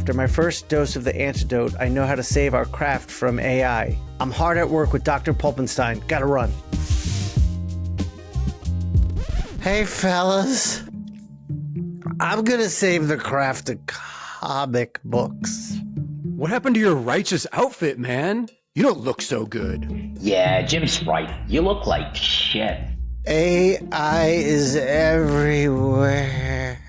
After my first dose of the antidote, I know how to save our craft from AI. I'm hard at work with Dr. Pulpenstein. Gotta run. Hey, fellas. I'm gonna save the craft of comic books. What happened to your righteous outfit, man? You don't look so good. Yeah, Jim's right. You look like shit. AI is everywhere.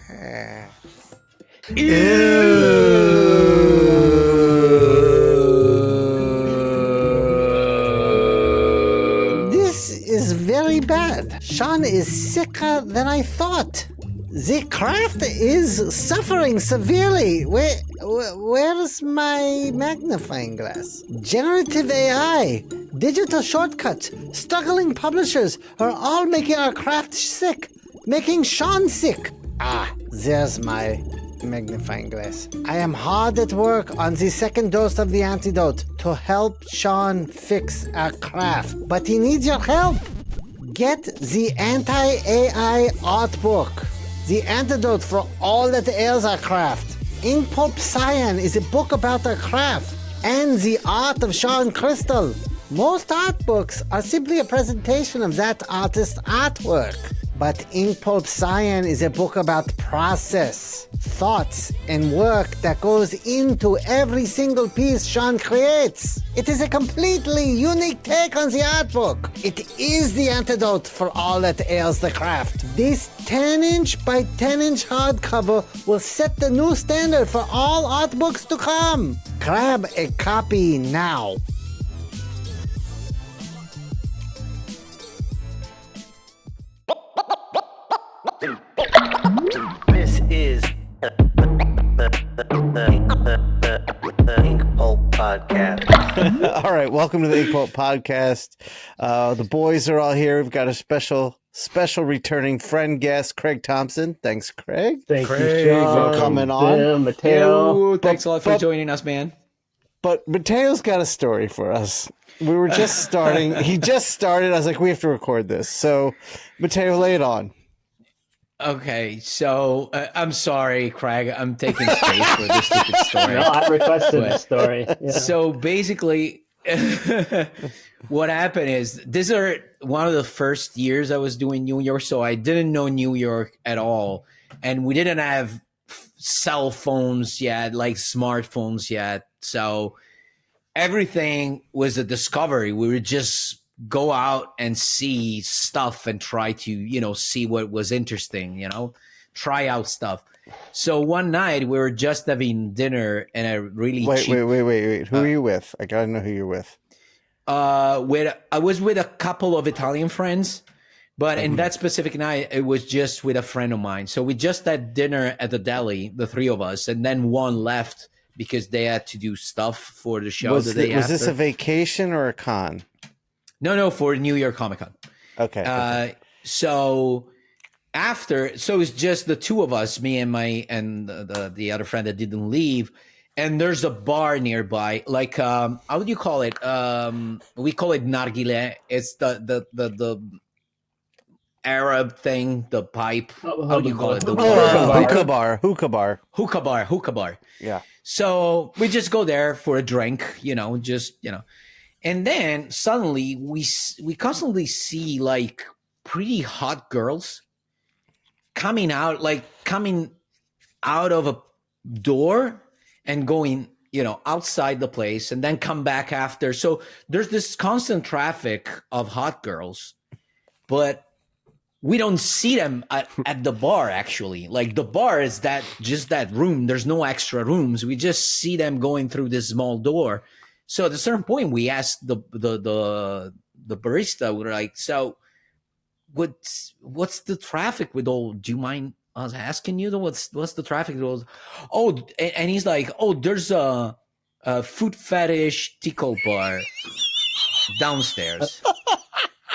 This is very bad. Shawn is sicker than I thought. The craft is suffering severely. Where's my magnifying glass? Generative AI, digital shortcuts, struggling publishers are all making our craft sick, making Shawn sick. There's my magnifying glass. I am hard at work on the second dose of the antidote to help Shawn fix our craft, but he needs your help. Get the anti-AI art book. The antidote for all that ails our craft. Inkpulp Cyan is a book about our craft and the art of Shawn Crystal. Most art books are simply a presentation of that artist's artwork. But Inkpulp Cyan is a book about process, thoughts, and work that goes into every single piece Shawn creates. It is a completely unique take on the art book. It is the antidote for all that ails the craft. This 10-inch by 10-inch hardcover will set the new standard for all art books to come. Grab a copy now. This is the Inkpulp Podcast. All right, welcome to the Inkpulp Podcast. The boys are all here. We've got a special returning friend guest, Craig Thompson. Thanks, Craig. Thank you, for coming on. Matteo. Thanks a lot for joining us, man. But Matteo's got a story for us. We were just starting. He just started. I was like, we have to record this. So, Matteo, lay it on. Okay, so I'm sorry, Craig. I'm taking space for this stupid story. No, I requested the story. Yeah. So basically, what happened is these are one of the first years I was doing New York, so I didn't know New York at all, and we didn't have cell phones yet, like smartphones yet. So everything was a discovery. We would just go out and see stuff and try to, see what was interesting, try out stuff. So one night we were just having dinner and a really Wait. cheap... Wait. Who are you with? I gotta know who you're with. I was with a couple of Italian friends, but in that specific night, it was just with a friend of mine. So we just had dinner at the deli, the three of us, and then one left because they had to do stuff for the show. Was this a vacation or a con? No, for New York Comic Con. Okay. So it's just the two of us, me and the other friend that didn't leave, and there's a bar nearby. Like, how do you call it? We call it nargile. It's the Arab thing, the pipe. How do you call it? Hookah bar. Hookah bar. Yeah. So we just go there for a drink, and then suddenly we constantly see like pretty hot girls coming out of a door and going, outside the place and then come back after. So there's this constant traffic of hot girls, but we don't see them at the bar, actually. Like, the bar is just that room. There's no extra rooms. We just see them going through this small door. So at a certain point, we asked the barista, we're like, so what's the traffic with all, do you mind us asking you, what's the traffic with all? Oh, and he's like, there's a food fetish tickle bar downstairs.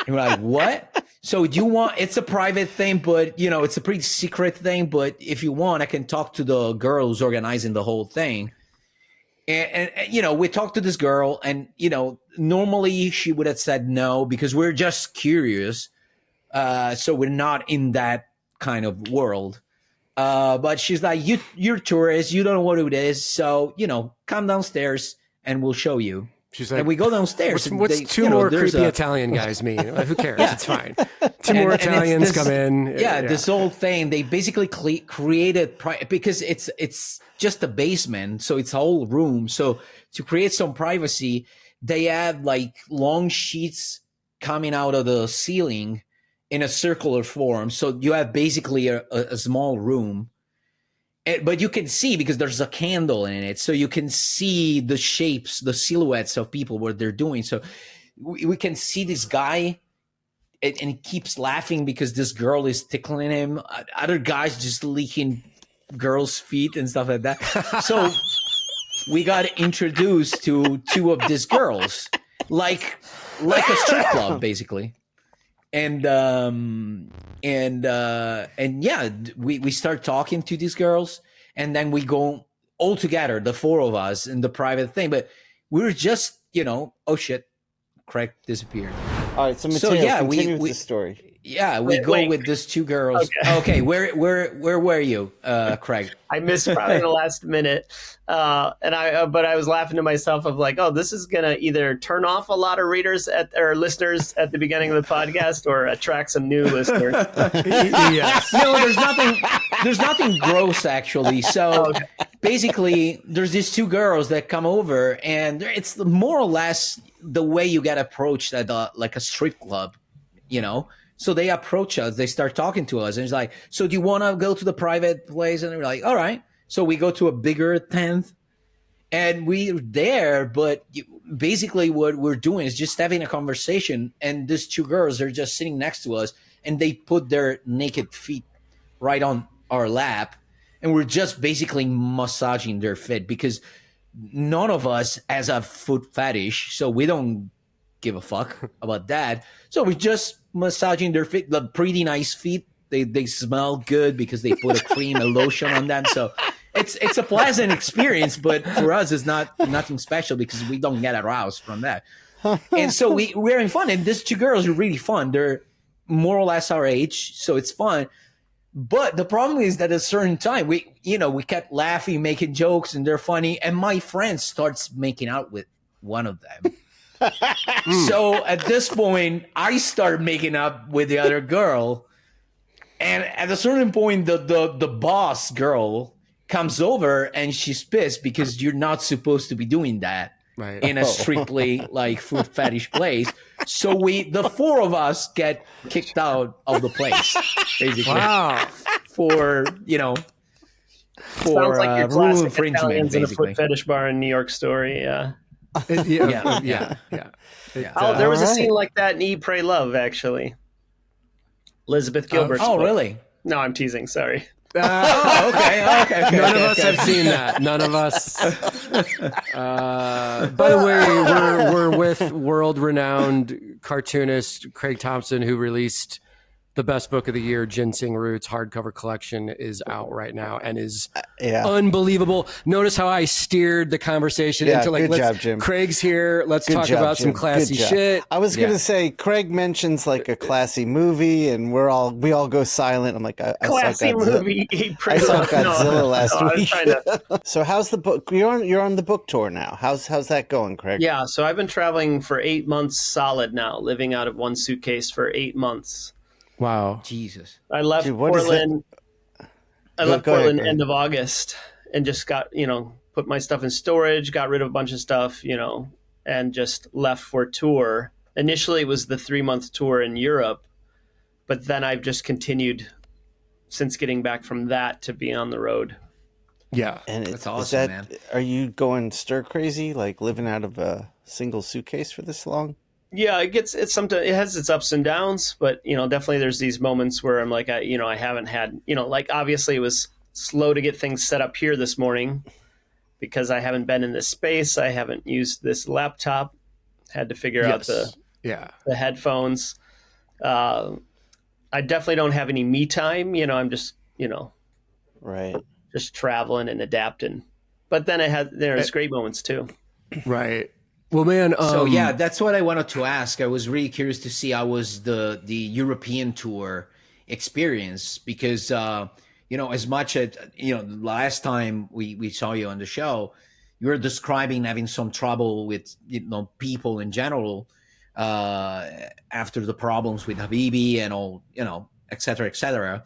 And we're like, what? So do you want, it's a private thing, but it's a pretty secret thing, but if you want, I can talk to the girl who's organizing the whole thing. And we talked to this girl and, normally she would have said no because we're just curious. So we're not in that kind of world. But she's like, you're tourists, you don't know what it is, so come downstairs and we'll show you. She's like, and we go downstairs. What's two more creepy Italian guys mean? Who cares? It's fine. Two more Italians come in. Yeah, this whole thing, they basically created, because it's just a basement, so it's a whole room. So to create some privacy, they have like long sheets coming out of the ceiling in a circular form. So you have basically a small room. But you can see, because there's a candle in it, so you can see the shapes, the silhouettes of people, what they're doing. So we can see this guy, and he keeps laughing because this girl is tickling him. Other guys just licking girls' feet and stuff like that. So we got introduced to two of these girls, like a strip club, basically. And yeah, we start talking to these girls, and then we go all together, the four of us, in the private thing. But we were just, oh shit, Craig disappeared. All right, so Matteo, continue with the story. Yeah, we go with these two girls. Okay, where were you, Craig? I missed probably the last minute, but I was laughing to myself of like, oh, this is gonna either turn off a lot of readers or listeners at the beginning of the podcast, or attract some new listeners. Yes. No, there's nothing gross actually. So basically, there's these two girls that come over, and it's more or less the way you get approached at like a strip club, So they approach us, they start talking to us, and it's like, so do you want to go to the private place? And we're like, all right. So we go to a bigger tent, and we're there, but basically what we're doing is just having a conversation, and these two girls are just sitting next to us, and they put their naked feet right on our lap, and we're just basically massaging their feet, because none of us has a foot fetish, so we don't give a fuck about that. So we just massaging their feet, the pretty nice feet. They smell good because they put a cream, a lotion on them. So it's a pleasant experience, but for us it's nothing special because we don't get aroused from that. And so we're having fun, and these two girls are really fun. They're more or less our age, so it's fun. But the problem is that at a certain time we kept laughing, making jokes, and they're funny, and my friend starts making out with one of them. So at this point, I start making up with the other girl, and at a certain point, the boss girl comes over, and she's pissed because you're not supposed to be doing that in a strictly like food fetish place. So the four of us get kicked out of the place, basically. Wow. For Sounds like your rule classic infringement, Italians in a basically. foot fetish bar in New York story. Yeah. Yeah. Oh, there was a scene like that in Eat, Pray, Love, actually. Elizabeth Gilbert. Oh, really? No, I'm teasing. Sorry. Okay. None of us have seen that. None of us. By the way, we're with world-renowned cartoonist Craig Thompson, who released the best book of the year, Ginseng Roots hardcover collection, is out right now and is unbelievable. Notice how I steered the conversation into like, good job, Jim. Craig's here. Let's talk about some classy shit. I was going to say, Craig mentions like a classy movie, and we all go silent. I'm like, I classy saw movie. I saw Godzilla last week. To... So how's the book? You're on the book tour now. How's that going, Craig? Yeah, so I've been traveling for 8 months solid now, living out of one suitcase for 8 months. Wow. Jesus. I left Portland. I left Portland end of August and just got, put my stuff in storage, got rid of a bunch of stuff, and just left for tour. Initially, it was the 3-month tour in Europe, but then I've just continued since getting back from that to be on the road. Yeah. And that's awesome, man. Are you going stir crazy, like living out of a single suitcase for this long? Yeah, it's sometimes it has its ups and downs, but definitely there's these moments where I'm like, I haven't had, like obviously it was slow to get things set up here this morning because I haven't been in this space. I haven't used this laptop. Had to figure out the headphones. I definitely don't have any me time. I'm just right, just traveling and adapting. But then there's great moments too. Right. Well, man. So yeah, that's what I wanted to ask. I was really curious to see how was the European tour experience because as much as, the last time we saw you on the show, you were describing having some trouble with, people in general after the problems with Habibi and all, et cetera, et cetera.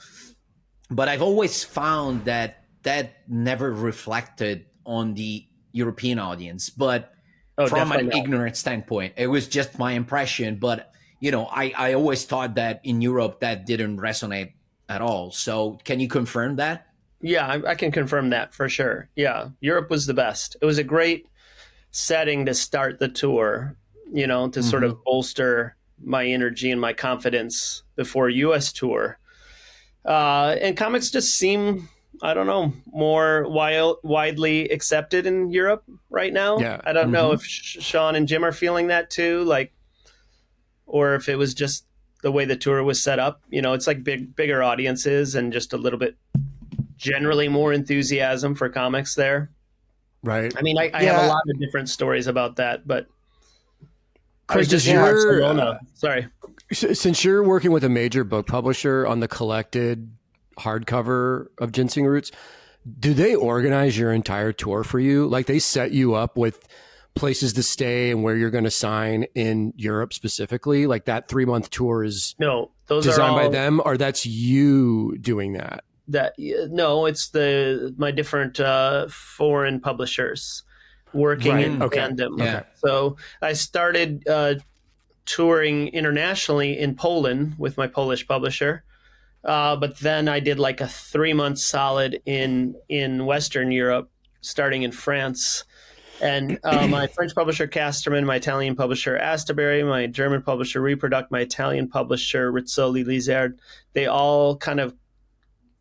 But I've always found that never reflected on the European audience. But from an ignorant standpoint, it was just my impression. But, I always thought that in Europe that didn't resonate at all. So can you confirm that? Yeah, I can confirm that for sure. Yeah, Europe was the best. It was a great setting to start the tour, to sort of bolster my energy and my confidence before US tour. And comics just seem, I don't know, more widely accepted in Europe right now. Yeah. I don't know if Shawn and Jim are feeling that too, or if it was just the way the tour was set up. It's like bigger audiences and just a little bit generally more enthusiasm for comics there. Right. I mean, I have a lot of different stories about that, but I was just in Barcelona. Sorry. Since you're working with a major book publisher on the collected hardcover of Ginseng Roots, do they organize your entire tour for you? Like they set you up with places to stay and where you're going to sign in Europe specifically? Like that 3-month tour is those designed are by them, or that's you doing that? It's my different foreign publishers working in tandem. Okay. So I started touring internationally in Poland with my Polish publisher, but then I did like a 3-month solid in Western Europe, starting in France. And my French publisher Casterman, my Italian publisher Astabury, my German publisher Reproduct, my Italian publisher Rizzoli Lizard, they all kind of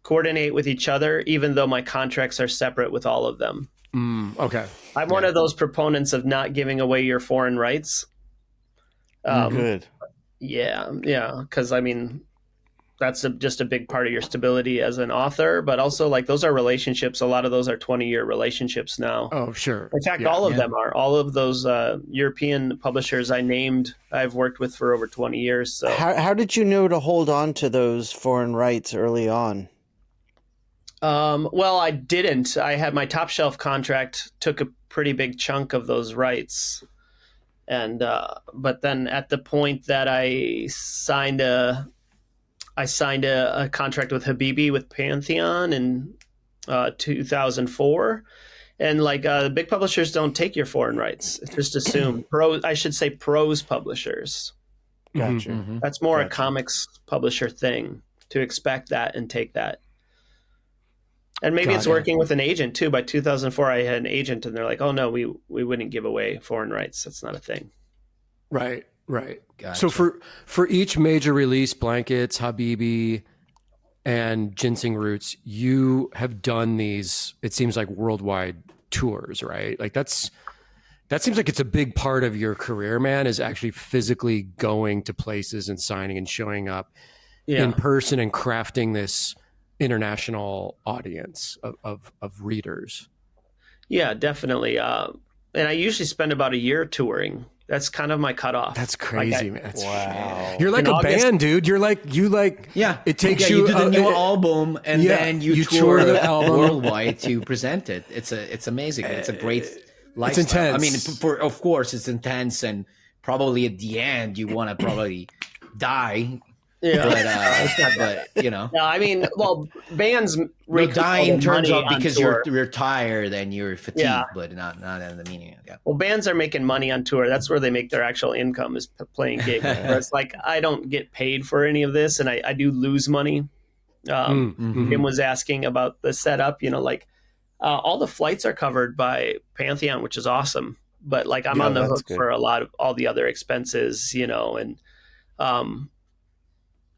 coordinate with each other, even though my contracts are separate with all of them. Okay. I'm one of those proponents of not giving away your foreign rights. Good. Yeah, because I mean, that's just a big part of your stability as an author, but also like those are relationships. A lot of those are 20-year relationships now. Oh, sure. In fact, all of them are. All of those European publishers I named, I've worked with for over 20 years. So How did you know to hold on to those foreign rights early on? Well, I didn't. I had my top shelf contract took a pretty big chunk of those rights. And but then at the point that I signed a contract with Habibi with Pantheon in 2004, and like the big publishers don't take your foreign rights. It's just assumed. Prose publishers. Gotcha. That's more a comics publisher thing to expect that and take that. And maybe it's working with an agent too. By 2004, I had an agent, and they're like, "Oh no, we wouldn't give away foreign rights. That's not a thing." Right. Gotcha. So for each major release, Blankets, Habibi, and Ginseng Roots, you have done these, it seems like, worldwide tours, right? Like that seems like it's a big part of your career, man, is actually physically going to places and signing and showing up in person and crafting this international audience of readers. Yeah, definitely. And I usually spend about a year touring. That's kind of my cutoff. That's crazy, man. Wow. You're like In a August- band, dude. You're like, it takes you do the new album and then you tour the album worldwide to present it. It's amazing. It's a great lifestyle. It's intense. I mean, of course it's intense, and probably at the end you want to probably die. Yeah. But No, I mean, well, bands die in terms money of on because tour. you're tired and you're fatigued, Yeah. but not in the meaning. Yeah. Well, bands are making money on tour. That's where they make their actual income, is playing gigs. Where it's like, I don't get paid for any of this, and I do lose money. Jim was asking about the setup. Like all the flights are covered by Pantheon, which is awesome. But like I'm on the hook for a lot of all the other expenses, and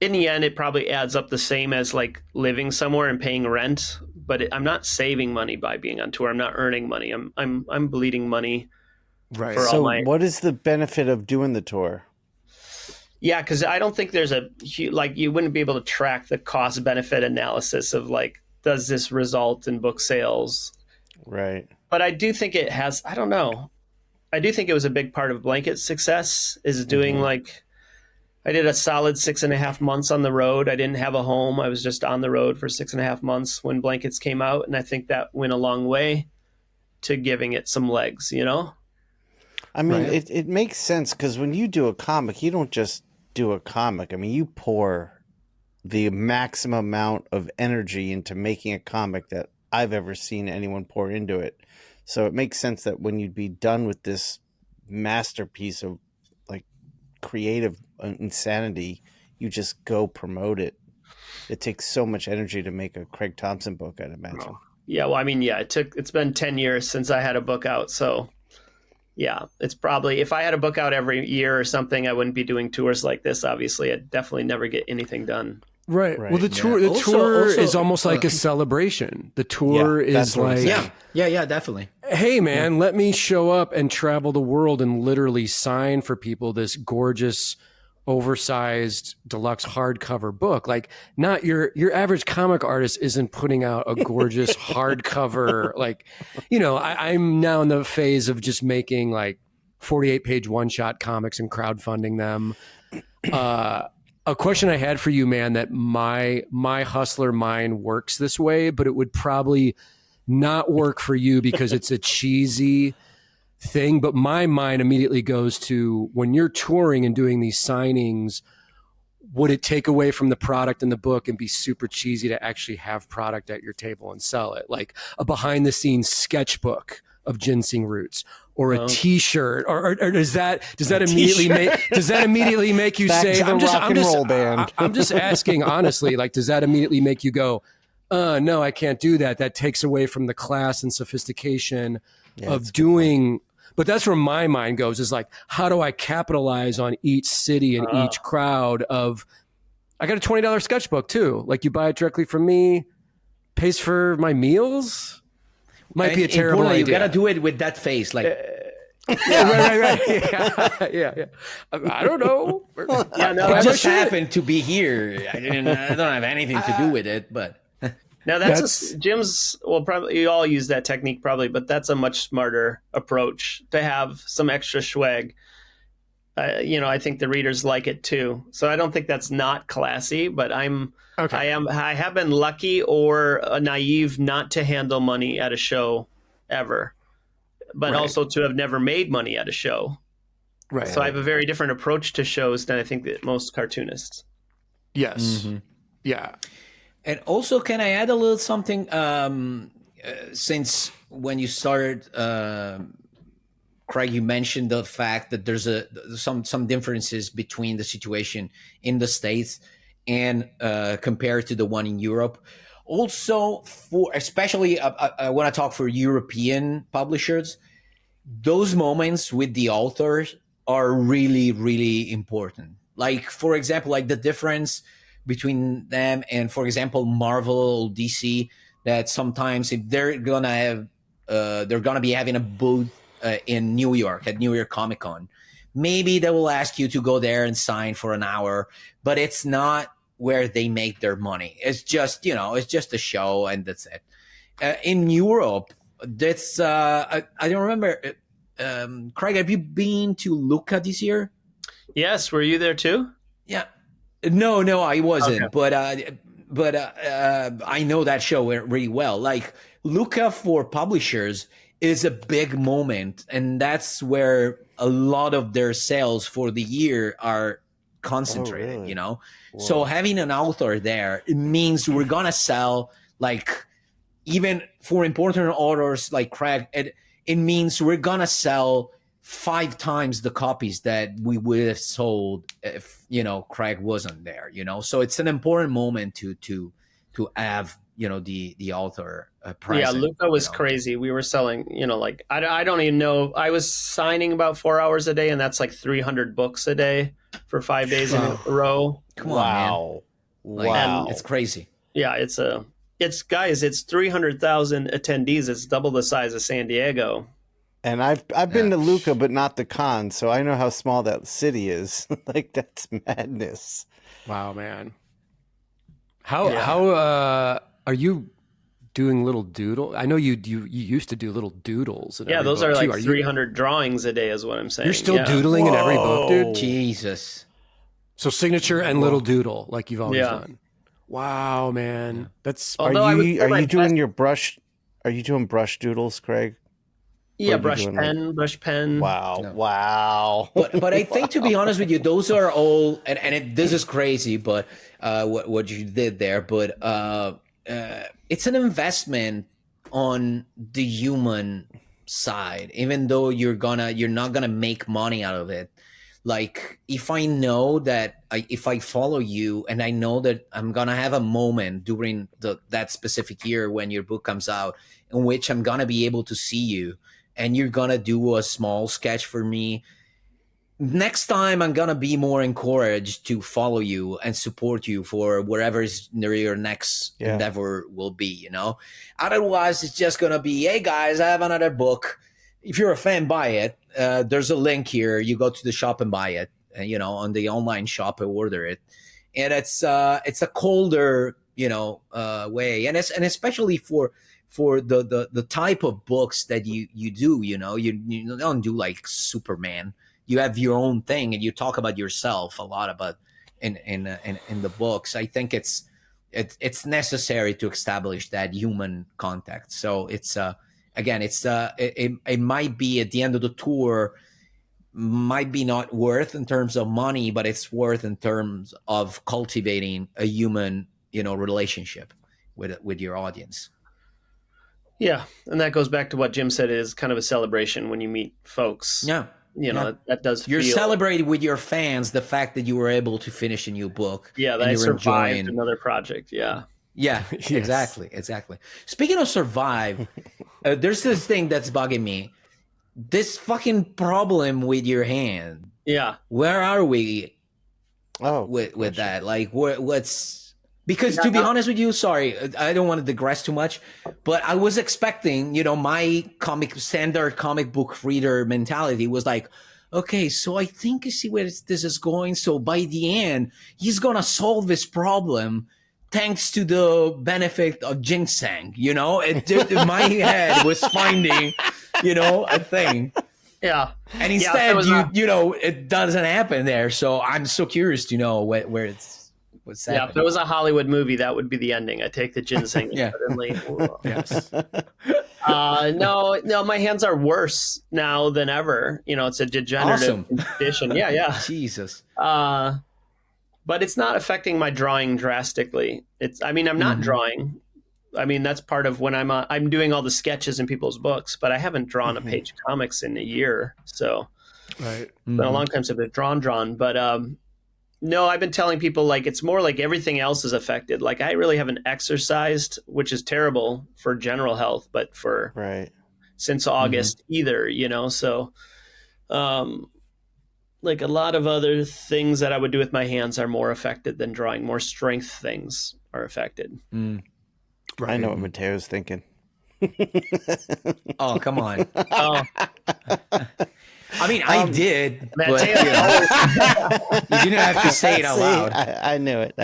in the end, it probably adds up the same as like living somewhere and paying rent. But I'm not saving money by being on tour. I'm not earning money. I'm bleeding money. right. For all So my- what is the benefit of doing the tour? Yeah, because I don't think there's you wouldn't be able to track the cost benefit analysis of like, does this result in book sales? Right. But I do think it has. I don't know. I do think it was a big part of Blanket's success is doing like I did a solid 6.5 months on the road. I didn't have a home. I was just on the road for 6.5 months when Blankets came out. And I think that went a long way to giving it some legs, you know? I mean, it makes sense because when you do a comic, you don't just do a comic. I mean, you pour the maximum amount of energy into making a comic that I've ever seen anyone pour into it. So it makes sense that when you'd be done with this masterpiece of like creative insanity, you just go promote it. It takes so much energy to make a Craig Thompson book, I'd imagine. Oh. Yeah, well, I mean, yeah, it's been 10 years since I had a book out, so yeah, it's probably, if I had a book out every year or something, I wouldn't be doing tours like this. Obviously, I'd definitely never get anything done. Right. Well, the tour is almost like a celebration. The tour is like, yeah, definitely. Hey, man, let me show up and travel the world and literally sign for people this gorgeous, oversized deluxe hardcover book. Like, not your average comic artist isn't putting out a gorgeous hardcover. Like, you know, I'm now in the phase of just making like 48-page one-shot comics and crowdfunding them. A question I had for you, man, that my hustler mind works this way, but it would probably not work for you because it's a cheesy thing. But my mind immediately goes to when you're touring and doing these signings, would it take away from the product in the book and be super cheesy to actually have product at your table and sell it? Like a behind the scenes sketchbook of ginseng roots, or a T-shirt, or does that immediately make you say, I'm just asking honestly, like, does that immediately make you go, no, I can't do that. That takes away from the class and sophistication of doing. But that's where my mind goes, is like, how do I capitalize on each city and each crowd of, I got a $20 sketchbook too. Like, you buy it directly from me, pays for my meals. Might be a terrible idea. You gotta do it with that face, like. Right. Yeah. I don't know. I just happened to be here. I don't have anything to do with it, but. Now Jim's. Well, probably you all use that technique, probably, but that's a much smarter approach to have some extra swag. I think the readers like it too. So I don't think that's not classy, but I have been lucky or naive not to handle money at a show ever, but also to have never made money at a show. Right. So I have a very different approach to shows than I think that most cartoonists. Yes. Mm-hmm. Yeah. And also, can I add a little something? Since when you started, Craig, you mentioned the fact that there's some differences between the situation in the States and compared to the one in Europe. Also, especially I want to talk for European publishers, those moments with the authors are really, really important. Like, for example, like the difference between them and, for example, Marvel or DC, that sometimes if they're gonna be having a booth in New York at New York Comic Con, maybe they will ask you to go there and sign for an hour, but it's not where they make their money. It's just, it's just a show and that's it. In Europe, that's I don't remember. Craig, have you been to Lucca this year? Yes. Were you there too? Yeah. No, I wasn't. Okay. But I know that show really well. Like, Lucca for publishers is a big moment, and that's where a lot of their sales for the year are concentrated. Really? Whoa. So having an author there, it means we're gonna sell, like, even for important authors like Craig, it means we're gonna sell 5 times the copies that we would have sold if Craig wasn't there. So it's an important moment to have the author present. Yeah, Lucca was crazy. We were selling, like, I don't even know. I was signing about 4 hours a day, and that's like 300 books a day for 5 days in a row. Come on, man. Wow. It's crazy. Yeah, it's 300,000 attendees. It's double the size of San Diego. And I've been to Lucca, but not the con, so I know how small that city is. Like, that's madness. Wow, man. How are you doing little doodle? I know you used to do little doodles. Those are like 300 drawings a day, is what I'm saying. You're still doodling in every book, dude. Jesus. So signature and little doodle, like you've always Yeah. done. Wow, man, that's Although I would say Are my you doing best- your brush? Are you doing brush doodles, Craig? Yeah, Or are you brush doing, pen, brush pen. Wow! No. Wow! But I think, to be honest with you, those are all, this is crazy, but what you did there, but it's an investment on the human side, even though you're not gonna make money out of it. Like, if I know that if I follow you and I know that I'm gonna have a moment during that specific year when your book comes out in which I'm gonna be able to see you, and you're gonna do a small sketch for me, next time I'm gonna be more encouraged to follow you and support you for wherever your next endeavor will be, Otherwise, it's just gonna be, hey guys, I have another book. If you're a fan, buy it. There's a link here. You go to the shop and buy it. On the online shop, I order it, and it's a colder way, and especially for the type of books that you do. You don't do like Superman. You have your own thing, and you talk about yourself a lot about in the books. I think it's necessary to establish that human contact. So it's again, it might be at the end of the tour, might be not worth in terms of money, but it's worth in terms of cultivating a human relationship with your audience. Yeah, and that goes back to what Jim said, is kind of a celebration when you meet folks. Yeah. That does You're feel... celebrating with your fans the fact that you were able to finish a new book. Yeah, that I survived another project. Yeah. Yeah, Yes. Exactly. Speaking of survive, there's this thing that's bugging me. This fucking problem with your hand. Yeah. Where are we with gotcha. that? Like, what's... Because to be honest with you, sorry, I don't want to digress too much, but I was expecting, my standard comic book reader mentality was like, okay, so I think I see where this is going. So by the end, he's going to solve this problem thanks to the benefit of ginseng, my head was finding, a thing. Yeah. And instead, it doesn't happen there. So I'm so curious to know where it's... what's happening. Yeah, if it was a Hollywood movie, that would be the ending. I take the ginseng and suddenly. Yes. No, my hands are worse now than ever. It's a degenerative condition. Yeah. Jesus. But it's not affecting my drawing drastically. I'm not drawing. That's part of when I'm doing all the sketches in people's books, but I haven't drawn a page of comics in a year. So Right. it's been a long time since I've been drawn. But no, I've been telling people, like, it's more like everything else is affected. Like, I really haven't exercised, which is terrible for general health, but since August either, So, like, a lot of other things that I would do with my hands are more affected than drawing. More strength things are affected. Right. I know what Matteo's thinking. Oh, come on. Oh, I did, but Matteo, you didn't have to say it out loud. I knew it.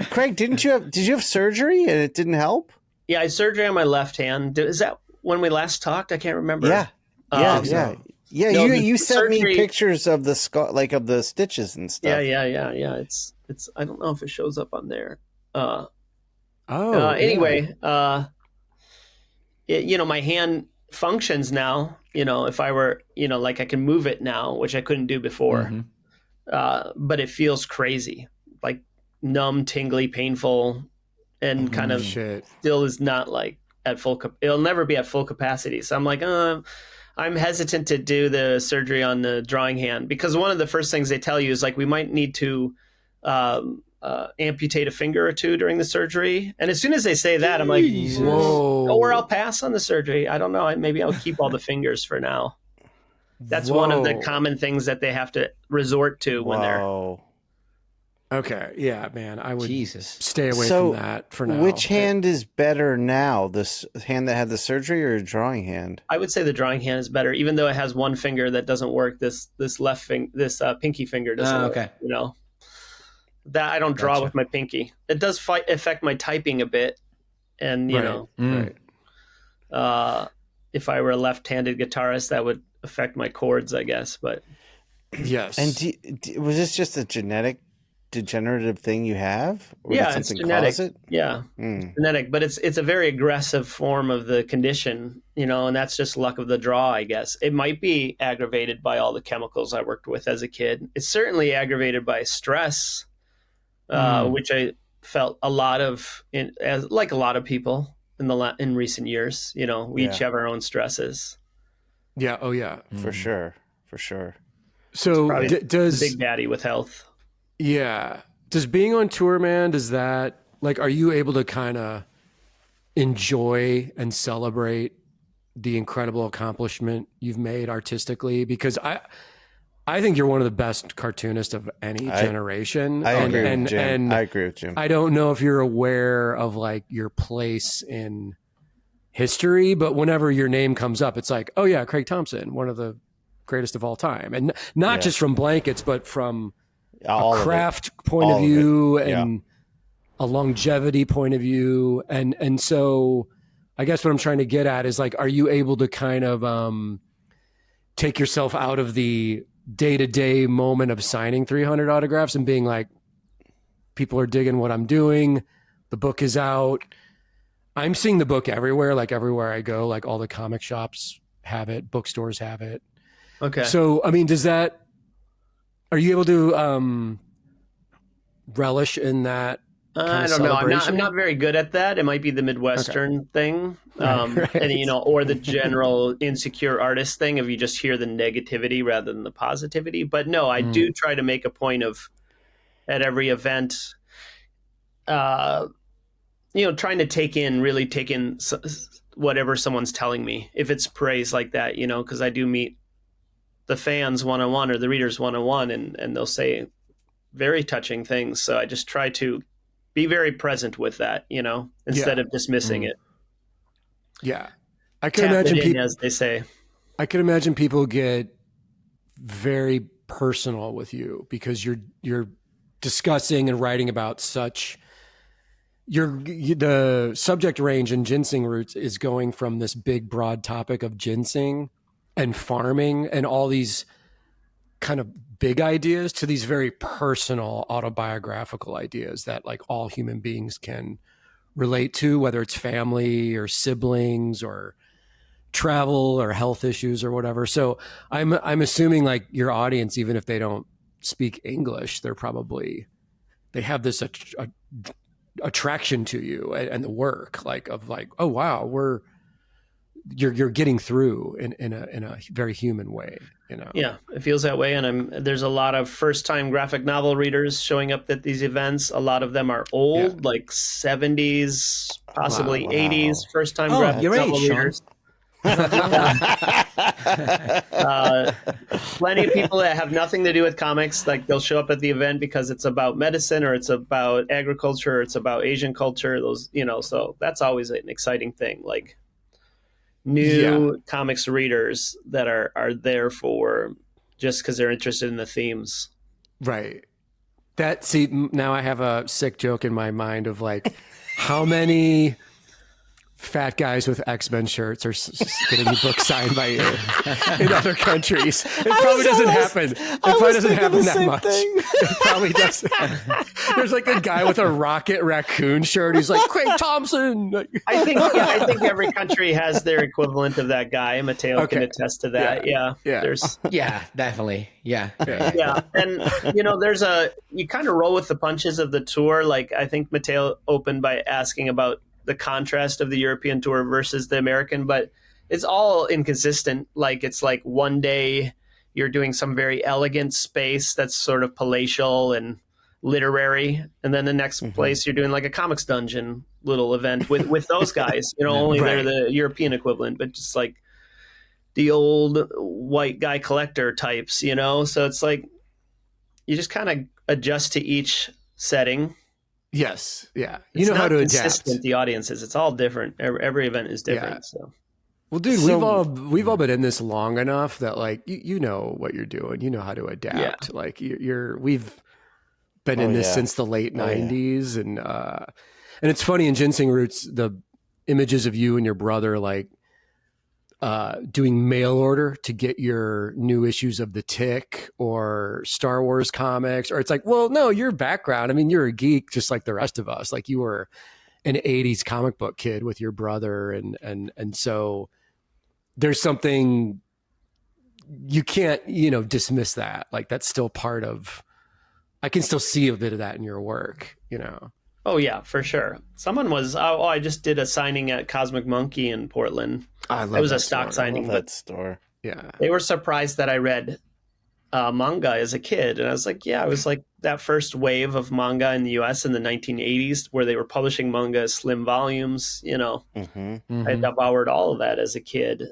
Craig, did you have surgery and it didn't help? yeah, I had surgery on my left hand. Is that when we last talked? I can't remember. Yeah. No, You sent me surgery- pictures of the like of the stitches and stuff. Yeah. It's. I don't know if it shows up on there. Anyway. My hand functions now. If I were, like, I can move it now, which I couldn't do before. But it feels crazy, like numb, tingly, painful, and kind of still is not like at full. It'll never be at full capacity. So I'm like, I'm hesitant to do the surgery on the drawing hand, because one of the first things they tell you is, like, we might need to amputate a finger or two during the surgery. And as soon as they say that, I'm like, whoa. Or I'll pass on the surgery. I don't know. Maybe I'll keep all the fingers for now. That's one of the common things that they have to resort to when they're... Okay. Yeah, man. I would stay away So, from that for now. Which hand is better now? This hand that had the surgery or a drawing hand? I would say the drawing hand is better, even though it has one finger that doesn't work. This pinky finger doesn't work. That I don't draw with my pinky. It does affect my typing a bit, and if I were a left-handed guitarist, that would affect my chords, I guess. But Yes. And was this just a genetic degenerative thing you have? Or Yeah, did it's something genetic. cause it? Yeah, it's genetic, but it's a very aggressive form of the condition, and that's just luck of the draw, I guess. It might be aggravated by all the chemicals I worked with as a kid. It's certainly aggravated by stress, which I felt a lot of, like a lot of people in recent years. We each have our own stresses. Yeah. Oh, yeah. For sure. So Probably does Big Daddy with health. Yeah. Does being on tour, man, does that, like, are you able to kind of enjoy and celebrate the incredible accomplishment you've made artistically? Because I think you're one of the best cartoonists of any generation. I agree with Jim. I agree with Jim. I don't know if you're aware of like your place in history, but whenever your name comes up, it's like, oh yeah, Craig Thompson, one of the greatest of all time. And not just from blankets, but from a craft point of view and a longevity point of view. And so I guess what I'm trying to get at is like, are you able to kind of take yourself out of the day-to-day moment of signing 300 autographs and being like, people are digging what I'm doing. The book is out. I'm seeing the book everywhere, like everywhere I go, like all the comic shops have it, bookstores have it. Okay. So, I mean, are you able to relish in that? I don't know. I'm not very good at that. It might be the Midwestern thing, Right. and or the general insecure artist thing. If you just hear the negativity rather than the positivity, but no, I do try to make a point of at every event, trying to really take in whatever someone's telling me. If it's praise like that, because I do meet the fans one-on-one or the readers one-on-one, and they'll say very touching things. So I just try to be very present with that, instead of dismissing it. Yeah. I can Tap imagine it in, people, as they say. I can imagine people get very personal with you because you're discussing and writing about the subject range in ginseng roots is going from this big broad topic of ginseng and farming and all these kind of big ideas to these very personal autobiographical ideas that like all human beings can relate to, whether it's family or siblings or travel or health issues or whatever. So I'm assuming like your audience, even if they don't speak English, they have this attraction to you and the work of oh wow, you're getting through in a very human way, Yeah, it feels that way. And there's a lot of first-time graphic novel readers showing up at these events. A lot of them are old, like 70s, possibly 80s, first-time graphic novel readers. Plenty of people that have nothing to do with comics, like they'll show up at the event because it's about medicine or it's about agriculture or it's about Asian culture. So that's always an exciting thing. Like new comics readers that are there for just because they're interested in the themes. Right. Now I have a sick joke in my mind of like how many fat guys with X-Men shirts are getting a book signed by you in other countries. It probably doesn't happen. It probably doesn't happen that much. It probably doesn't. There's like a guy with a Rocket Raccoon shirt. He's like, Craig Thompson. I think every country has their equivalent of that guy. Matteo can attest to that. Yeah. Yeah, definitely. Yeah. Yeah. And, you kind of roll with the punches of the tour. Like, I think Matteo opened by asking about the contrast of the European tour versus the American, but it's all inconsistent. Like, it's like one day you're doing some very elegant space that's sort of palatial and literary, and then the next place you're doing like a comics dungeon little event with those guys. Only they're the European equivalent, but just like the old white guy collector types, So it's like you just kind of adjust to each setting. Yes. Yeah. You know how to adapt. adapt. The audiences, it's all different. Every event is different. Yeah. So. Well, dude, we've all been in this long enough that like you know what you're doing. You know how to adapt. Yeah. Like we've been in this since the late 90s, and it's funny in Ginseng Roots, the images of you and your brother, like doing mail order to get your new issues of The Tick or Star Wars comics, or it's like, well, no, your background, I mean, you're a geek just like the rest of us. Like you were an 80s comic book kid with your brother. And so there's something you can't, dismiss that. Like that's still part of, I can still see a bit of that in your work, Oh yeah, for sure. Someone was. I just did a signing at Cosmic Monkey in Portland. I love it was that a stock store. signing. I love that store. Yeah. They were surprised that I read manga as a kid, and I was like, yeah, it was like that first wave of manga in the U.S. in the 1980s, where they were publishing manga as slim volumes. I devoured all of that as a kid,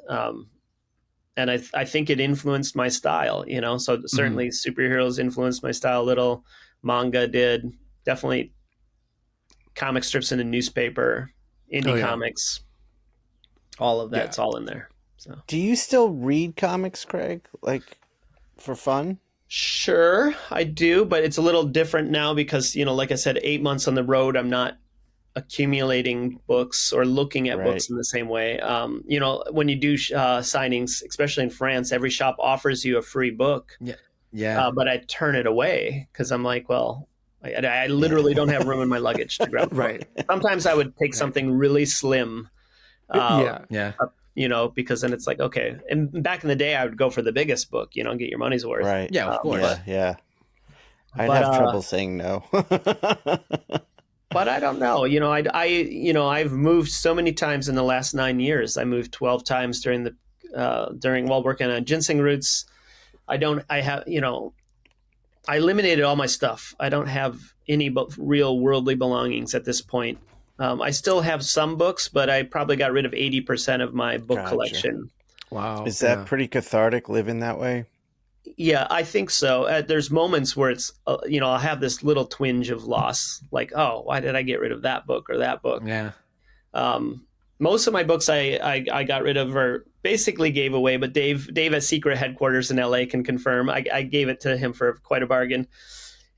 and I think it influenced my style. So certainly superheroes influenced my style a little. Manga did, definitely. Comic strips in a newspaper, indie comics, all of that's all in there. So, do you still read comics, Craig? Like for fun? Sure, I do, but it's a little different now because like I said, 8 months on the road, I'm not accumulating books or looking at books in the same way. When you do signings, especially in France, every shop offers you a free book. Yeah. But I turn it away because I'm like, well. I literally don't have room in my luggage to grab. Right. Sometimes I would take something really slim. Yeah. Because then it's like, okay. And back in the day, I would go for the biggest book, get your money's worth. Right. Yeah, of course. Yeah. I'd have trouble saying no. But I don't know. I've moved so many times in the last 9 years. I moved 12 times while working on ginseng roots. I eliminated all my stuff. I don't have any real worldly belongings at this point. I still have some books, but I probably got rid of 80% of my book collection. Wow. Is that pretty cathartic living that way? Yeah, I think so. There's moments where it's, I'll have this little twinge of loss. Like, oh, why did I get rid of that book or that book? Yeah. Most of my books I got rid of or basically gave away, but Dave at Secret Headquarters in LA can confirm. I gave it to him for quite a bargain.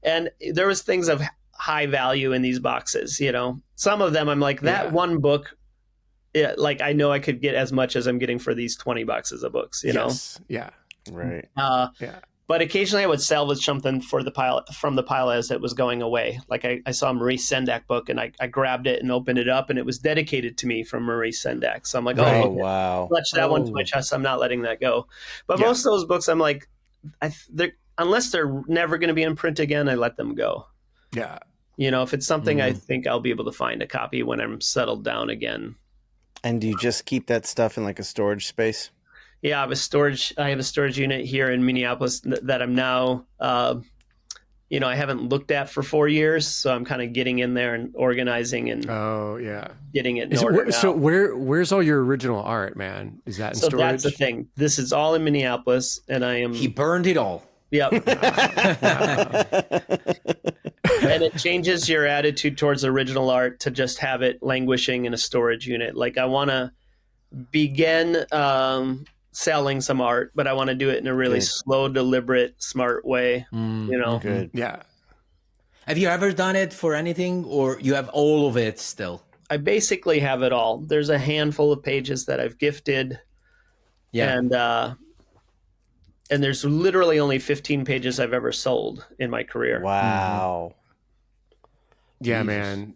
And there was things of high value in these boxes, Some of them I'm like, that one book, like I know I could get as much as I'm getting for these 20 boxes of books, know? Yeah. Right. But occasionally I would salvage something from the pile as it was going away. Like I saw a Maurice Sendak book and I grabbed it and opened it up and it was dedicated to me from Maurice Sendak. So I'm like, wow. Clutch that one to my chest. I'm not letting that go. But most of those books, I'm like, unless they're never going to be in print again, I let them go. Yeah. If it's something I think I'll be able to find a copy when I'm settled down again. And do you just keep that stuff in like a storage space? Yeah, I have a storage unit here in Minneapolis that I'm now, I haven't looked at for 4 years. So I'm kind of getting in there and organizing and getting it in order now. So where's all your original art, man? Is that in storage? So that's the thing. This is all in Minneapolis, and He burned it all. Yep. And it changes your attitude towards original art to just have it languishing in a storage unit. Like I want to begin selling some art, but I want to do it in a really slow, deliberate, smart way. Good. Yeah. Have you ever done it for anything, or you have all of it still? I basically have it all. There's a handful of pages that I've gifted. Yeah. And there's literally only 15 pages I've ever sold in my career. Wow. Yeah, man.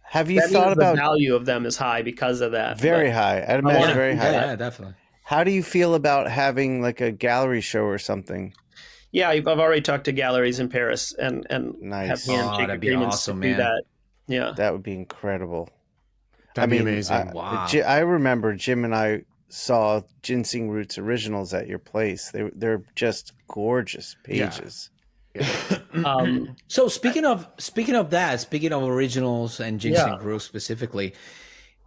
Have you thought about the value of them is high because of that? Very high. I'd imagine very high. Yeah, definitely. How do you feel about having like a gallery show or something? Yeah, I've already talked to galleries in Paris and nice. have handshake agreements to do that. Yeah, that would be incredible. That'd be amazing. Wow. I remember Jim and I saw Ginseng Roots originals at your place. They're just gorgeous pages. Yeah. So speaking of originals and Ginseng Roots specifically,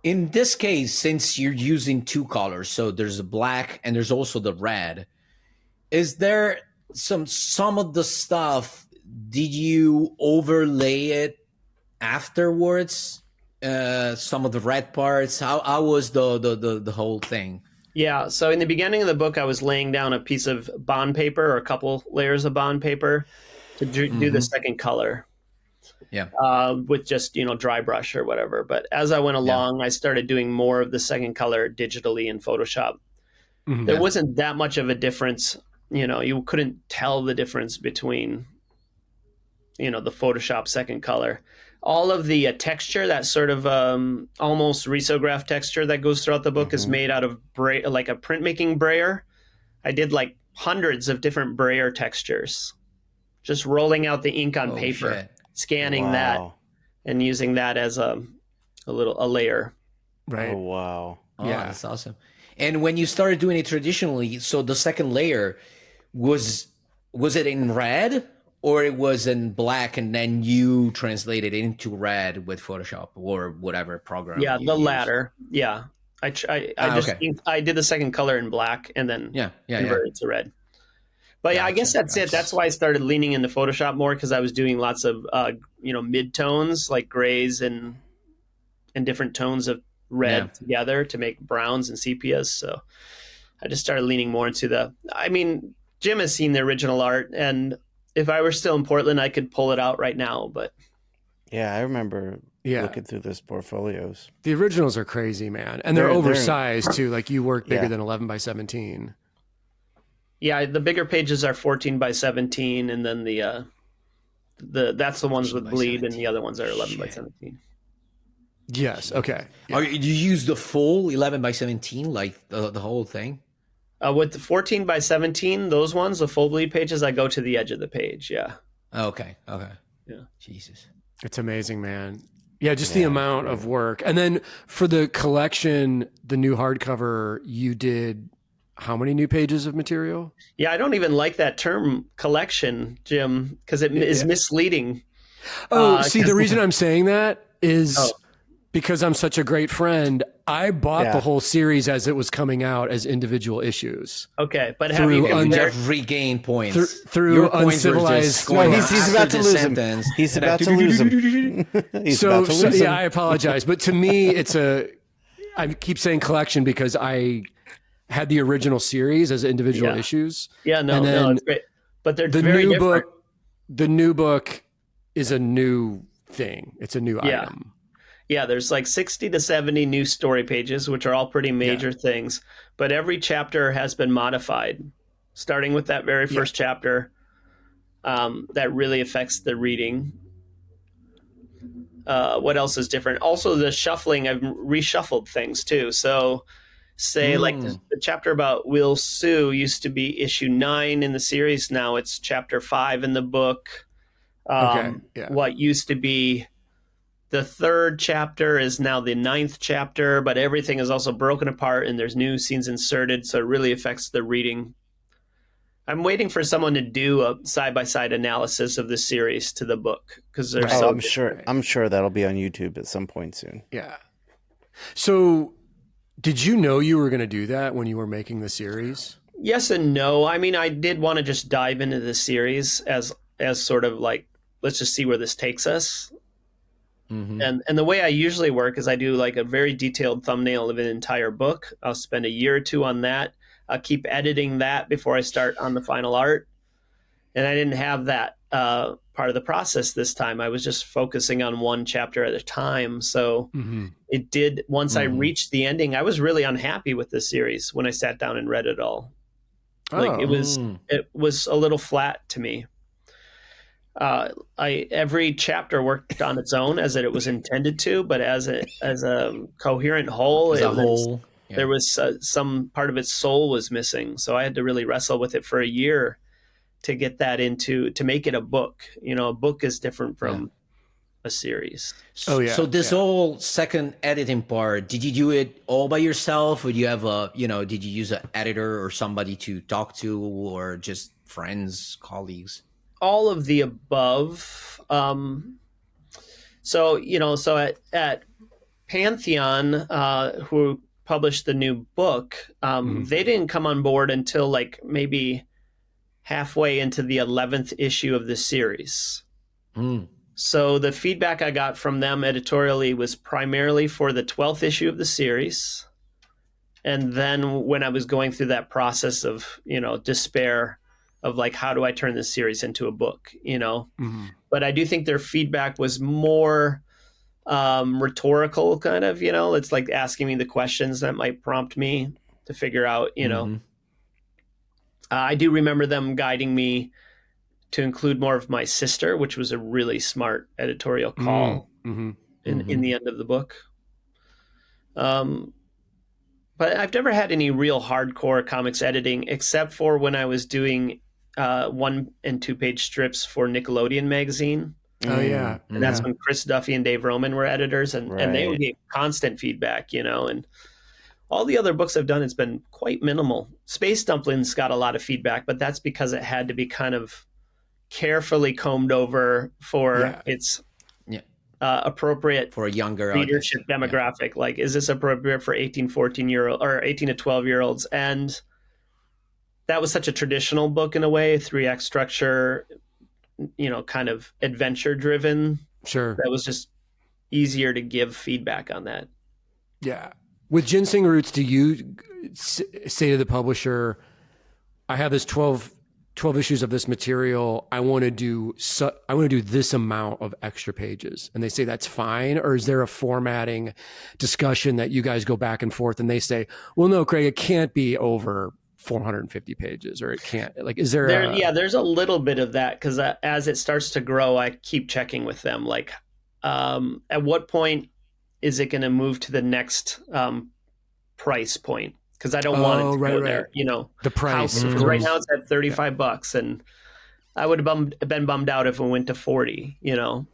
in this case, since you're using two colors, so there's the black and there's also the red, is there some of the stuff, did you overlay it afterwards? Some of the red parts, how was the whole thing? Yeah, so in the beginning of the book, I was laying down a piece of bond paper or a couple layers of bond paper to do the second color. Yeah. With just, dry brush or whatever. But as I went along, I started doing more of the second color digitally in Photoshop. there wasn't that much of a difference. You couldn't tell the difference between, the Photoshop second color. All of the texture, that sort of almost risograph texture that goes throughout the book is made out of like a printmaking brayer. I did like hundreds of different brayer textures, just rolling out the ink on paper, scanning that, and using that as a layer. Right. Oh, wow. Yeah, that's awesome. And when you started doing it traditionally, so the second layer was it in red or it was in black, and then you translated it into red with Photoshop or whatever program? Yeah, you the used? latter. Yeah, I did the second color in black and then converted it to red. But yeah, I guess that's it. That's why I started leaning into Photoshop more, because I was doing lots of mid-tones like grays and different tones of red together to make browns and sepias. So I just started leaning more into Jim has seen the original art, and if I were still in Portland, I could pull it out right now. But yeah, I remember looking through those portfolios. The originals are crazy, man. And they're oversized too. Like, you work bigger than 11 by 17. Yeah, the bigger pages are 14 by 17, and then that's the ones with bleed, 17. And the other ones are 11 by 17. Yes. Okay. Yeah. Do you use the full 11 by 17, like the whole thing? With the 14 by 17, those ones, the full bleed pages, I go to the edge of the page. Yeah. Okay. Yeah. Jesus. It's amazing, man. Yeah, just the amount of work. And then for the collection, the new hardcover, you did how many new pages of material? Yeah, I don't even like that term collection, Jim, because it is misleading. See, the reason I'm saying that is because I'm such a great friend. I bought the whole series as it was coming out as individual issues. Okay, but have you regained points through uncivilized? He's about to lose him. He's about to lose him. Yeah, I apologize, but to me, I keep saying collection because I had the original series as individual issues. Yeah, no, it's great, but they're very new different. book. The new book is a new thing. It's a new item. Yeah, there's like 60 to 70 new story pages, which are all pretty major things. But every chapter has been modified, starting with that very first chapter. That really affects the reading. What else is different? Also, the shuffling. I've reshuffled things too. So, like the chapter about Will Sue used to be issue 9 in the series. Now it's chapter 5 in the book. What used to be the 3rd chapter is now the 9th chapter, but everything is also broken apart and there's new scenes inserted, so it really affects the reading. I'm waiting for someone to do a side-by-side analysis of the series to the book, because there's I'm sure that'll be on YouTube at some point soon. Yeah. So, did you know you were going to do that when you were making the series? Yes and no. I mean, I did want to just dive into the series as sort of like, let's just see where this takes us. Mm-hmm. And the way I usually work is I do like a very detailed thumbnail of an entire book. I'll spend a year or two on that. I'll keep editing that before I start on the final art. And I didn't have that part of the process this time. I was just focusing on one chapter at a time. So it did, once I reached the ending, I was really unhappy with the series when I sat down and read it all. Like it was a little flat to me. Every chapter worked on its own as it was intended to, but as a coherent whole, there was some part of its soul was missing. So I had to really wrestle with it for a year to get that to make it a book. A book is different from a series. So this whole second editing part, did you do it all by yourself, or do you have did you use an editor or somebody to talk to, or just friends, colleagues? All of the above. So at Pantheon, who published the new book, they didn't come on board until like maybe halfway into the 11th issue of the series. So the feedback I got from them editorially was primarily for the 12th issue of the series. And then when I was going through that process of, despair of like, how do I turn this series into a book, But I do think their feedback was more rhetorical kind of, it's like asking me the questions that might prompt me to figure out, you know. Mhm. I do remember them guiding me to include more of my sister, which was a really smart editorial call Mm-hmm. in the end of the book. But I've never had any real hardcore comics editing, except for when I was doing 1 and 2 page strips for Nickelodeon magazine. Oh yeah. And that's when Chris Duffy and Dave Roman were editors, and they would Right. get constant feedback, you know. And all the other books I've done, it's been quite minimal. Space Dumplings got a lot of feedback, but that's because it had to be kind of carefully combed over for its appropriate For a younger readership audience. demographic. Like, is this appropriate for 18, 14-year-old or 18 to 12-year-olds? And that was such a traditional book in a way, 3-act structure, you know, kind of adventure driven. Sure. That was just easier to give feedback on that. Yeah. With Ginseng Roots, do you say to the publisher, I have this 12 issues of this material. I want to do this amount of extra pages. And they say that's fine. Or is there a formatting discussion that you guys go back and forth and they say, well, no, Craig, it can't be over 450 pages, or it can't, like, is there there's a little bit of that, because as it starts to grow, I keep checking with them, like, at what point is it going to move to the next price point? Because I don't want it to go there, you know. The price. Because right now it's at $35, and I would have been bummed out if it went to 40, you know.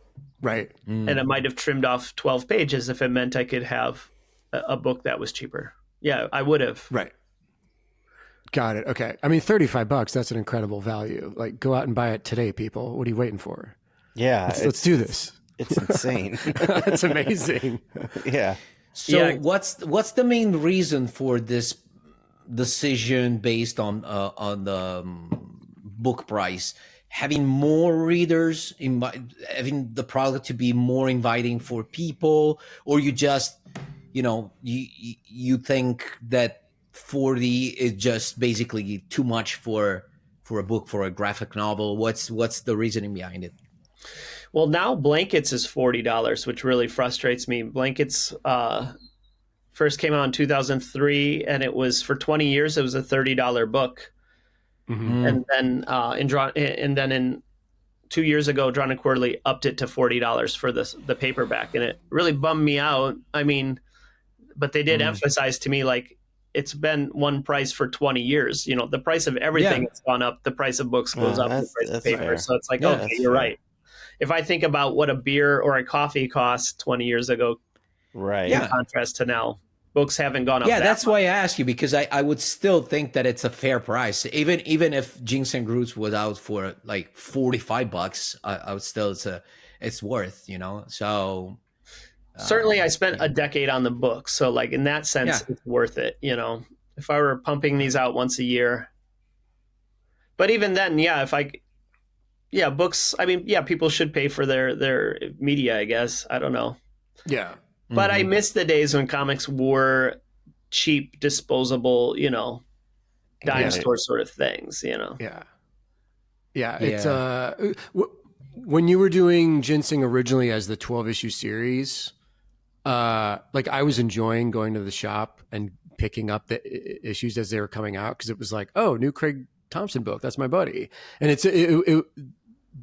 Right. And it might have trimmed off 12 pages if it meant I could have a book that was cheaper. Yeah, I would have. Right. Got it. Okay. I mean, $35, that's an incredible value. Like, go out and buy it today, people. What are you waiting for? Yeah. Let's do this. It's insane. That's amazing. Yeah. So what's the main reason for this decision based on the book price? Having more readers, having the product to be more inviting for people, or you just, you know, you think that 40 is just basically too much for a book, for a graphic novel? What's the reasoning behind it? Well, now Blankets is $40, which really frustrates me. Blankets first came out in 2003, and it was, for 20 years, it was a $30 book. Mm-hmm. And then in 2 years ago, Drawn and Quarterly upped it to $40 for the paperback, and it really bummed me out. I mean, but they did emphasize to me, like, it's been one price for 20 years. You know, the price of everything has gone up. The price of books goes up. The price of paper. Fair. So it's like, Yeah, okay, you're fair. right. If I think about what a beer or a coffee cost 20 years ago, Right. in contrast to now, books haven't gone up. Yeah, that that's much. why I ask you, because I would still think that it's a fair price. Even if Ginseng Roots was out for like $45, I would still, it's worth, you know. So Certainly, I spent a decade on the book, so like in that sense, it's worth it. You know, if I were pumping these out once a year, but even then, books. I mean, people should pay for their media, I guess. I don't know, Yeah. but I miss the days when comics were cheap, disposable, you know, dime store sort of things. You know, Yeah. It's when you were doing Ginseng originally as the 12-issue series, like, I was enjoying going to the shop and picking up the issues as they were coming out, because it was like, oh, new Craig Thompson book, that's my buddy. And it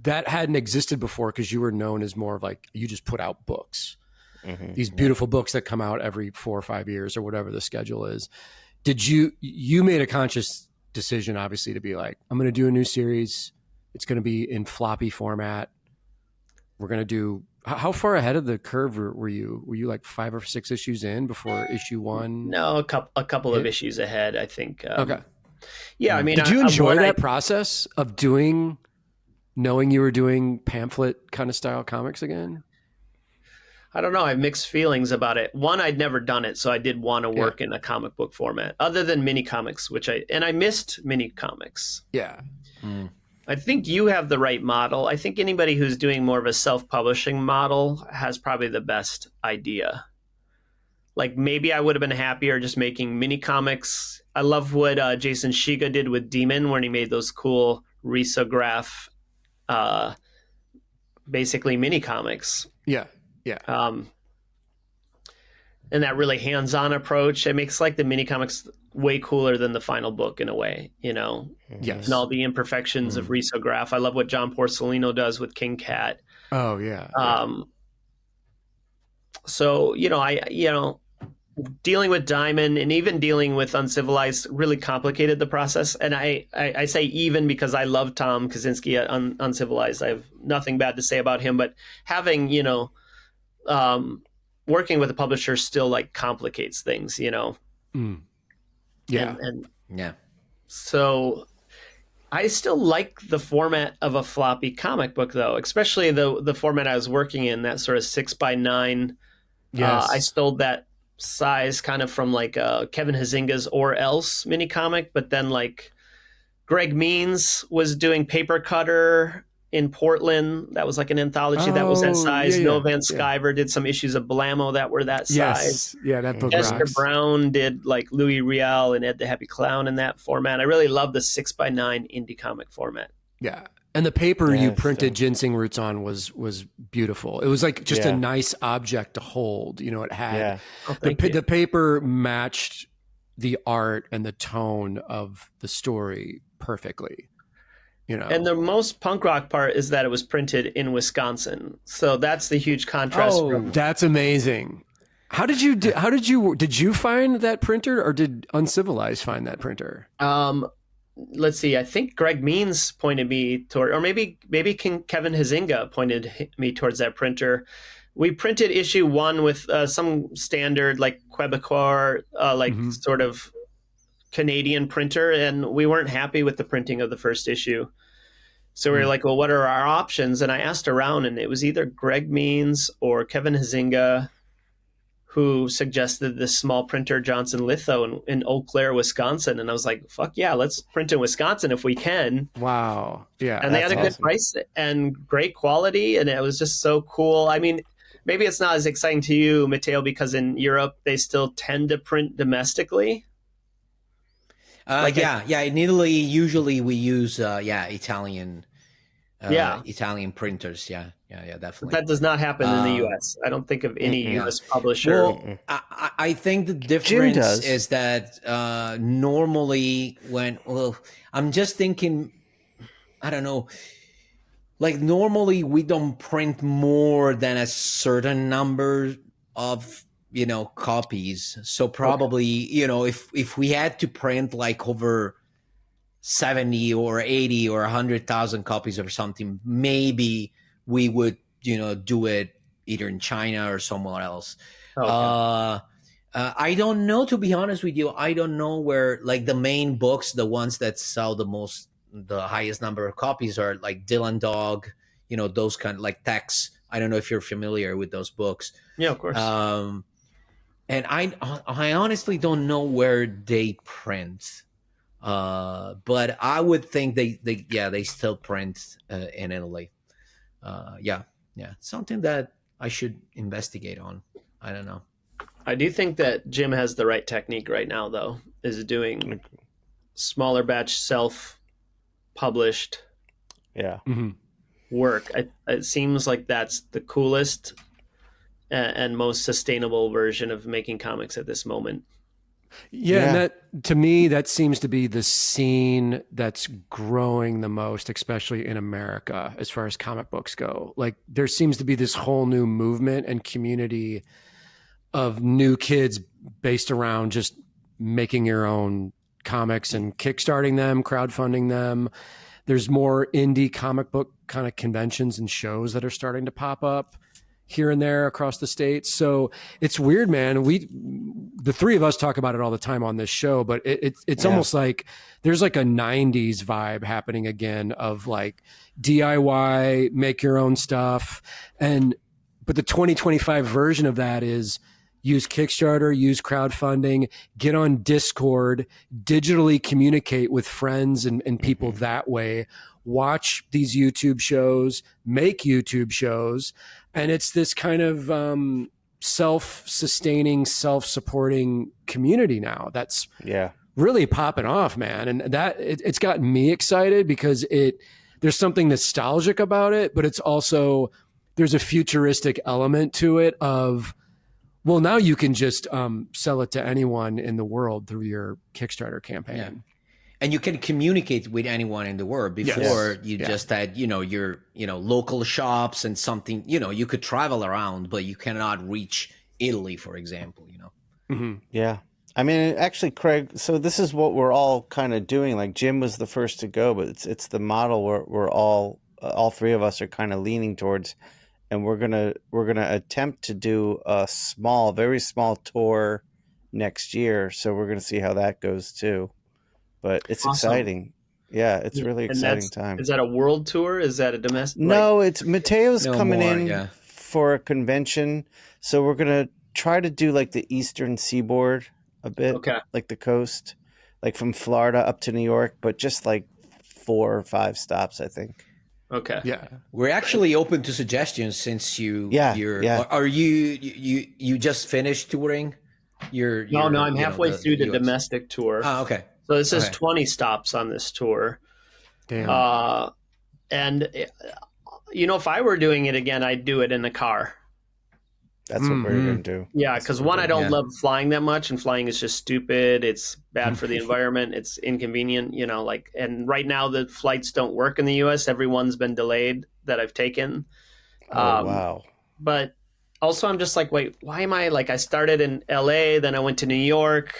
that hadn't existed before, because you were known as more of like, you just put out books, these beautiful books that come out every 4 or 5 years or whatever the schedule is. Did you made a conscious decision, obviously, to be like, I'm going to do a new series. It's going to be in floppy format. We're going to do, how far ahead of the curve were you? Were you like 5 or 6 issues in before issue 1? no, a couple of issues ahead, I think. Okay. Yeah, I mean, did you enjoy when that process of knowing you were doing pamphlet kind of style comics again? I don't know. I have mixed feelings about it. One, I'd never done it, so I did want to work in a comic book format, other than mini comics, I missed mini comics. Yeah. I think you have the right model. I think anybody who's doing more of a self-publishing model has probably the best idea. Like, maybe I would have been happier just making mini comics. I love what Jason Shiga did with Demon, when he made those cool risograph, basically mini comics. Yeah. and that really hands-on approach. It makes like the mini comics way cooler than the final book in a way, you know. Yes. And all the imperfections of risograph. I love what John Porcellino does with King Cat. Oh yeah. So, dealing with Diamond and even dealing with Uncivilized really complicated the process. And I say even because I love Tom Kaczynski at Uncivilized. I have nothing bad to say about him, but having, working with a publisher still like complicates things, Yeah. And Yeah. so I still like the format of a floppy comic book, though, especially the format I was working in, that sort of 6x9. Yes. I stole that size kind of from like Kevin Huizinga's Or Else mini comic, but then like Greg Means was doing Paper Cutter in Portland. That was like an anthology that was that size. Noah Van Sciver did some issues of Blammo that were that size. Yes. Yeah, that book Jessica rocks. Brown did like Louis Riel and Ed the Happy Clown in that format. I really love the 6x9 indie comic format. Yeah. And the paper you printed Ginseng Roots on was beautiful. It was like just a nice object to hold. You know, it had the paper matched the art and the tone of the story perfectly. You know. And the most punk rock part is that it was printed in Wisconsin. So that's the huge contrast. Oh, that's amazing. Did you find that printer, or did Uncivilized find that printer? Let's see. I think Greg Means pointed me toward, or maybe Kevin Huizinga pointed me towards that printer. We printed issue 1 with some standard like Quebecois, sort of Canadian printer, and we weren't happy with the printing of the first issue. So we were like, well, what are our options? And I asked around, and it was either Greg Means or Kevin Huizinga who suggested this small printer, Johnson Litho, in Eau Claire, Wisconsin. And I was like, fuck yeah, let's print in Wisconsin if we can. Wow. Yeah. And they had a good price and great quality, and it was just so cool. I mean, maybe it's not as exciting to you, Matteo, because in Europe, they still tend to print domestically. In Italy, usually we use Italian Italian printers. Yeah, definitely. That does not happen in the U.S. I don't think of any U.S. publisher. Well, I think the difference is that normally I'm just thinking, I don't know, like normally we don't print more than a certain number of copies. So probably, if we had to print like over 70 or 80 or 100,000 copies or something, maybe we would, do it either in China or somewhere else. Okay. I don't know, to be honest with you. I don't know where, like, the main books, the ones that sell the highest number of copies are like Dylan Dog, those kind of like Tex. I don't know if you're familiar with those books. Yeah, of course. And I honestly don't know where they print. But I would think they still print in Italy. Something that I should investigate on. I don't know. I do think that Jim has the right technique right now, though, is doing smaller batch self-published work. It seems like that's the coolest and most sustainable version of making comics at this moment. Yeah, and that, to me, that seems to be the scene that's growing the most, especially in America, as far as comic books go. Like, there seems to be this whole new movement and community of new kids based around just making your own comics and kickstarting them, crowdfunding them. There's more indie comic book kind of conventions and shows that are starting to pop up here and there across the states. So it's weird, man. The three of us talk about it all the time on this show, but it's almost like there's like a 90s vibe happening again of like DIY, make your own stuff. But the 2025 version of that is use Kickstarter, use crowdfunding, get on Discord, digitally communicate with friends and people that way, watch these YouTube shows, make YouTube shows. And it's this kind of self-sustaining, self-supporting community now that's really popping off, man. And that it's gotten me excited because there's something nostalgic about it, but it's also, there's a futuristic element to it of Well, now you can just sell it to anyone in the world through your Kickstarter campaign. Yeah. And you can communicate with anyone in the world. Before you just had, your, local shops and something, you could travel around, but you cannot reach Italy, for example, Mm-hmm. Yeah. I mean, actually, Craig, so this is what we're all kind of doing. Like Jim was the first to go, but it's the model we're all three of us are kind of leaning towards. And we're gonna attempt to do a very small tour next year. So we're gonna see how that goes too. But it's exciting. Yeah, it's really exciting time. Is that a world tour? Is that a domestic? No, it's Matteo's coming in yeah. for a convention. So we're gonna try to do like the Eastern Seaboard a bit, like the coast, like from Florida up to New York, but just like 4 or 5 stops, I think. Okay. Yeah. We're actually open to suggestions since you're are you just finished touring? No, I'm halfway through the domestic tour. Oh, okay. So this is 20 stops on this tour. Damn. And if I were doing it again, I'd do it in the car. That's what we're going to do. Yeah, because I don't love flying that much, and flying is just stupid. It's bad for the environment. It's inconvenient, and right now the flights don't work in the U.S. Everyone's been delayed that I've taken. Wow. But also I'm just like, wait, why am I I started in L.A., then I went to New York,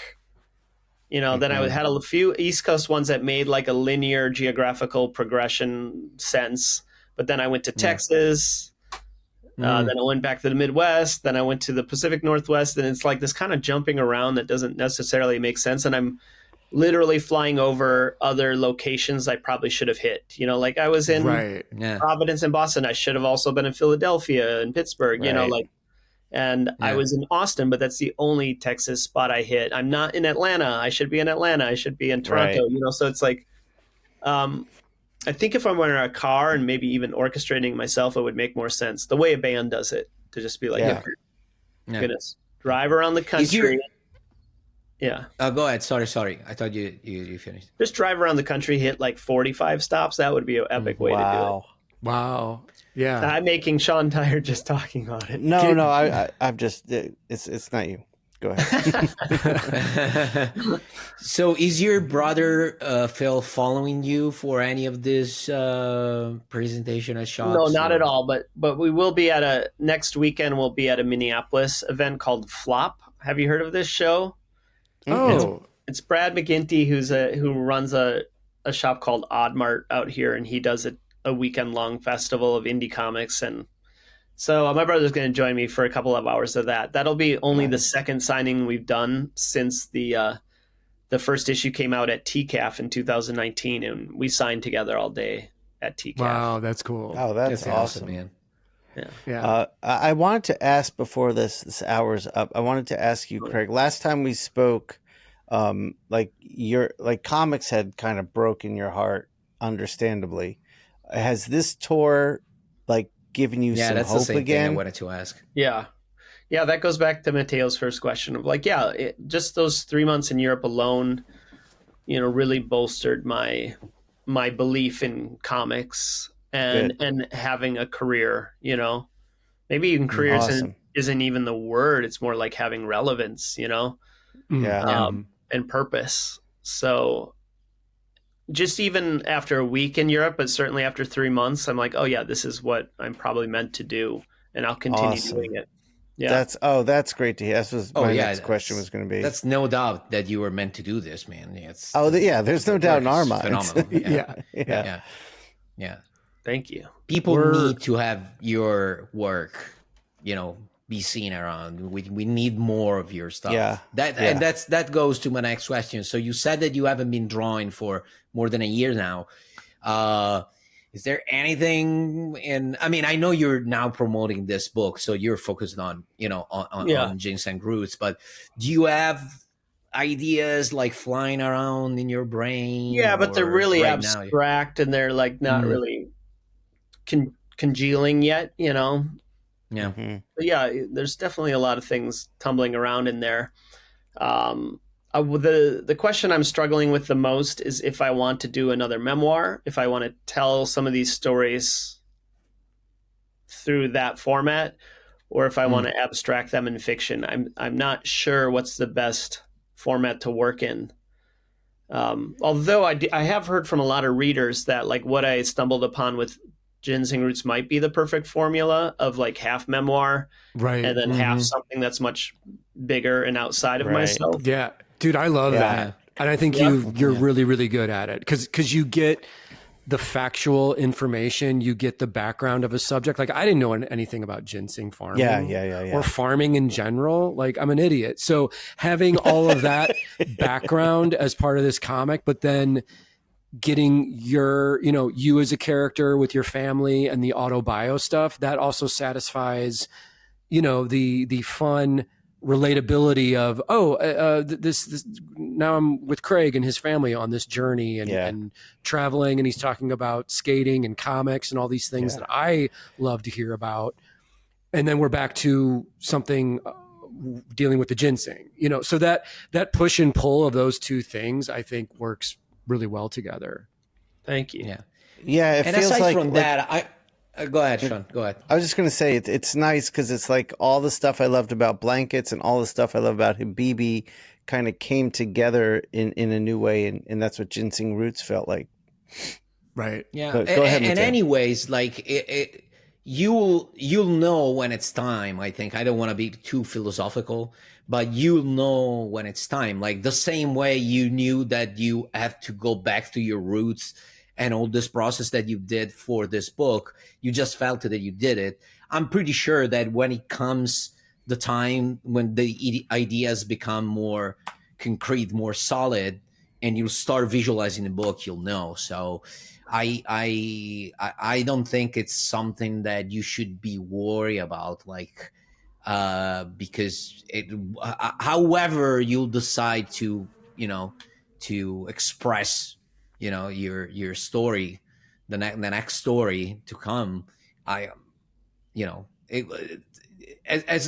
then I had a few East Coast ones that made like a linear geographical progression sense. But then I went to Texas. Then I went back to the Midwest. Then I went to the Pacific Northwest. And it's like this kind of jumping around that doesn't necessarily make sense. And I'm literally flying over other locations I probably should have hit. I was in Providence and Boston. I should have also been in Philadelphia and Pittsburgh, I was in Austin, but that's the only Texas spot I hit. I'm not in Atlanta. I should be in Atlanta. I should be in Toronto, So it's like, I think if I'm in a car and maybe even orchestrating myself, it would make more sense. The way a band does it, to just be like, goodness, drive around the country. Go ahead. Sorry. I thought you finished. Just drive around the country, hit like 45 stops. That would be an epic way to do it. Wow. Yeah. I'm making Shawn tired just talking on it. No, I'm just, it's not you. Go ahead. So is your brother Phil following you for any of this presentation at shops? No, not at all. But we will be next weekend. We'll be at a Minneapolis event called Flop. Have you heard of this show? Oh, it's Brad McGinty who runs a shop called Odd Mart out here, and he does a weekend long festival of indie comics. And so my brother's going to join me for a couple of hours of that. That'll be only the second signing we've done since the first issue came out at TCAF in 2019, and we signed together all day at TCAF. Wow, that's cool. Oh, that's awesome, man. Yeah. I wanted to ask before this hour's up. I wanted to ask you, Craig. Last time we spoke, comics had kind of broken your heart, understandably. Has this tour given you some that's hope the same again? thing I wanted to ask. Yeah, that goes back to Matteo's first question of just those 3 months in Europe alone, really bolstered my belief in comics and having a career. Maybe even career isn't even the word. It's more like having relevance. And purpose. So just even after a week in Europe, but certainly after 3 months, I'm like, oh yeah, this is what I'm probably meant to do, and I'll continue doing it. Yeah, that's great to hear. This was my next question was going to be. That's no doubt that you were meant to do this, man. There's no doubt in our minds. Phenomenal. Yeah. Thank you. People need to have your work, be seen around. We need more of your stuff. And that goes to my next question. So you said that you haven't been drawing for more than a year now. Is there anything I know you're now promoting this book, so you're focused on ginseng roots, but do you have ideas flying around in your brain? Yeah, but they're really abstract and they're not really congealing yet, Yeah. Mm-hmm. But yeah, there's definitely a lot of things tumbling around in there. The question I'm struggling with the most is if I want to do another memoir, if I want to tell some of these stories through that format, or if I want to abstract them in fiction. I'm not sure what's the best format to work in. Although I have heard from a lot of readers that like what I stumbled upon with Ginseng Roots might be the perfect formula of like half memoir, Right. and then half something that's much bigger and outside of myself. Yeah, dude, I love that, and I think you're really, really good at it because you get the factual information, you get the background of a subject. Like I didn't know anything about ginseng farming, or farming in general. Like I'm an idiot, so having all of that background as part of this comic, but then getting you as a character with your family and the autobio stuff, that also satisfies, the fun relatability of this now I'm with Craig and his family on this journey and traveling, and he's talking about skating and comics and all these things that I love to hear about, and then we're back to something dealing with the ginseng, so that push and pull of those two things I think works really well together. Thank you. Yeah, it and feels aside like from that, go ahead, Shawn. Go ahead. I was just going to say it's nice because it's like all the stuff I loved about blankets and all the stuff I love about Habibi kind of came together in a new way, and that's what Ginseng Roots felt like. Right. Yeah. But go ahead, and Matteo. anyways, like you'll know when it's time. I think I don't want to be too philosophical, but you'll know when it's time. Like the same way you knew that you have to go back to your roots and all this process that you did for this book, you just felt that you did it. I'm pretty sure that when it comes the time when the ideas become more concrete, more solid, and you start visualizing the book, you'll know. So I don't think it's something that you should be worried about, like, because however you'll decide to, to express, your story, the next story to come, as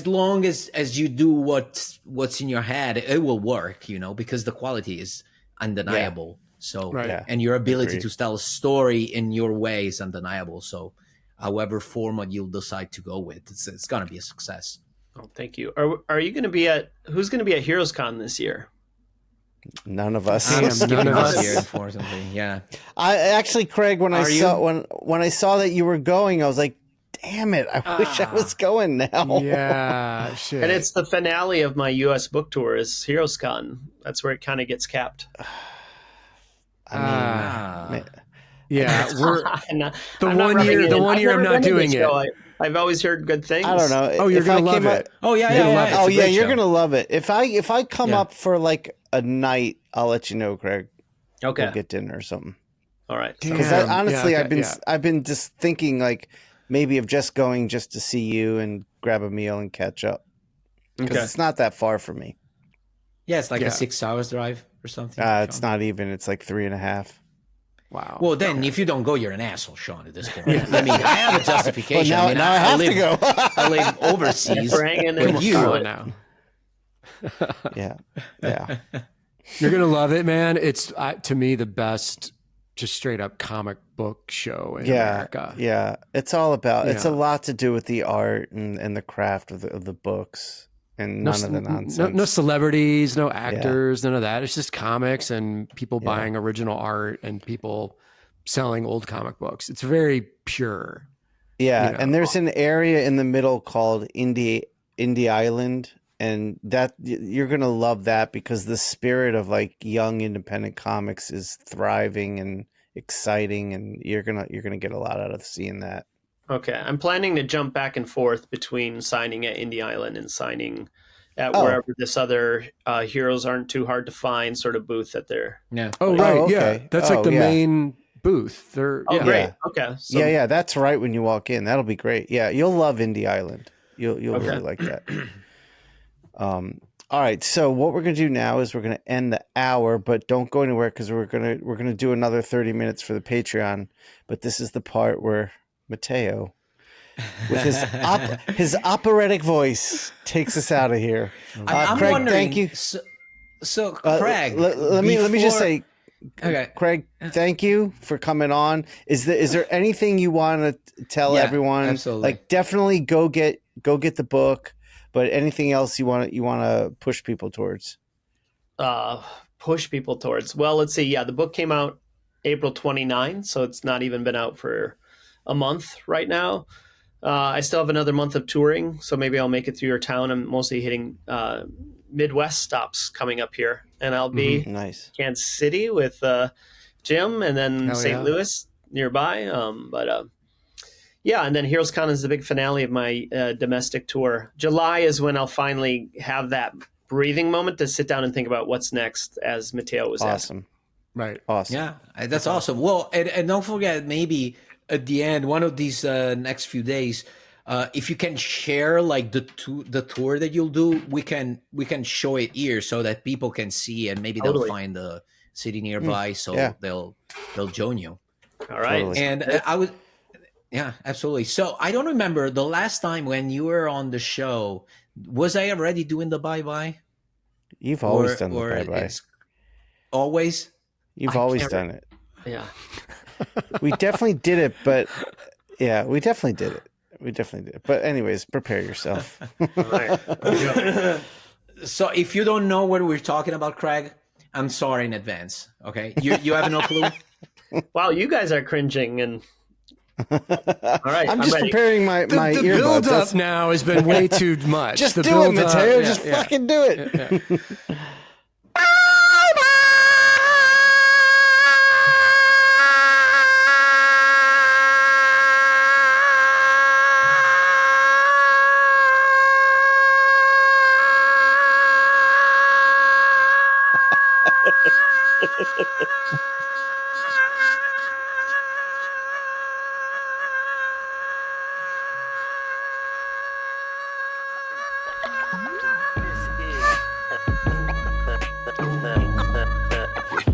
long as you do what's in your head, it will work, because the quality is undeniable. So, and your ability to tell a story in your way is undeniable. So, however format you'll decide to go with, it's going to be a success. Oh, thank you. Are you going to be who's going to be at Heroes Con this year? None of us. None of us here, unfortunately. Yeah. I actually, Craig, when I saw that you were going, I was like, damn it, I wish I was going now. Yeah, shit. And it's the finale of my U.S. book tour is Heroes Con. That's where it kind of gets capped. Yeah, we're the one year I'm not doing it. I've always heard good things. I don't know. Oh, you're gonna love it. Oh yeah. Oh yeah, you're gonna love it. If I come up for like a night, I'll let you know, Craig. Okay. We'll get dinner or something. All right. Because honestly, I've been just thinking like maybe of just going just to see you and grab a meal and catch up. Because it's not that far for me. Yeah, it's like a 6 hours drive or something. It's not even. It's like 3.5. Wow. Well, then if you don't go, you're an asshole, Shawn, at this point. I mean, I have a justification. Well, now I have to go. I live overseas. But you now. Yeah. You're gonna love it, man. It's to me the best, just straight up comic book show in America. Yeah, it's all about. It's a lot to do with the art and the craft of the books. And none of the nonsense. No celebrities, no actors, none of that. It's just comics and people buying original art and people selling old comic books. It's very pure. Yeah, and there's an area in the middle called Indie Island, and that you're gonna love that because the spirit of like young independent comics is thriving and exciting, and you're gonna get a lot out of seeing that. Okay, I'm planning to jump back and forth between signing at Indie Island and signing at wherever this other Heroes Aren't Too Hard to Find sort of booth that they're. Yeah. Oh right. Okay. Yeah. That's like the main booth. They're. Great. Okay. So, yeah. That's right when you walk in. That'll be great. Yeah, you'll love Indie Island. You'll really like that. All right. So what we're gonna do now is we're gonna end the hour, but don't go anywhere because we're gonna do another 30 minutes for the Patreon. But this is the part where Matteo, with his operatic voice, takes us out of here. I'm Craig, wondering, thank you. So Craig, let me just say, okay, Craig, thank you for coming on. Is there anything you want to tell everyone? Absolutely. Like, definitely go get go get the book. But anything else you want to push people towards? Push people towards. Well, let's see. Yeah, the book came out April 29, so it's not even been out for a month right now. I still have another month of touring, so maybe I'll make it through your town. I'm mostly hitting Midwest stops coming up here, and I'll be nice Kansas City with Jim, and then St. Louis nearby. Yeah, and then HeroesCon is the big finale of my domestic tour. July is when I'll finally have that breathing moment to sit down and think about what's next, as Matteo was asking. Right. Awesome. Yeah, that's awesome. Well, and don't forget, maybe at the end, one of these next few days, if you can share like the tour that you'll do, we can show it here so that people can see, and maybe they'll find the city nearby, so they'll join you. All right. Totally. And I would, yeah, absolutely. So I don't remember the last time when you were on the show. Was I already doing the bye-bye? You've always done the bye-bye. Always? You've always done it. Yeah. We definitely did it, but yeah, we definitely did it. But anyways, prepare yourself. So if you don't know what we're talking about, Craig, I'm sorry in advance. Okay, you have no clue. Wow, you guys are cringing and. All right, I'm just ready. preparing my The earbuds. build up now has been way too much. Just the do it, build-up- Matteo. yeah, Just yeah. fucking do it. Yeah.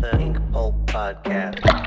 Inkpulp podcast.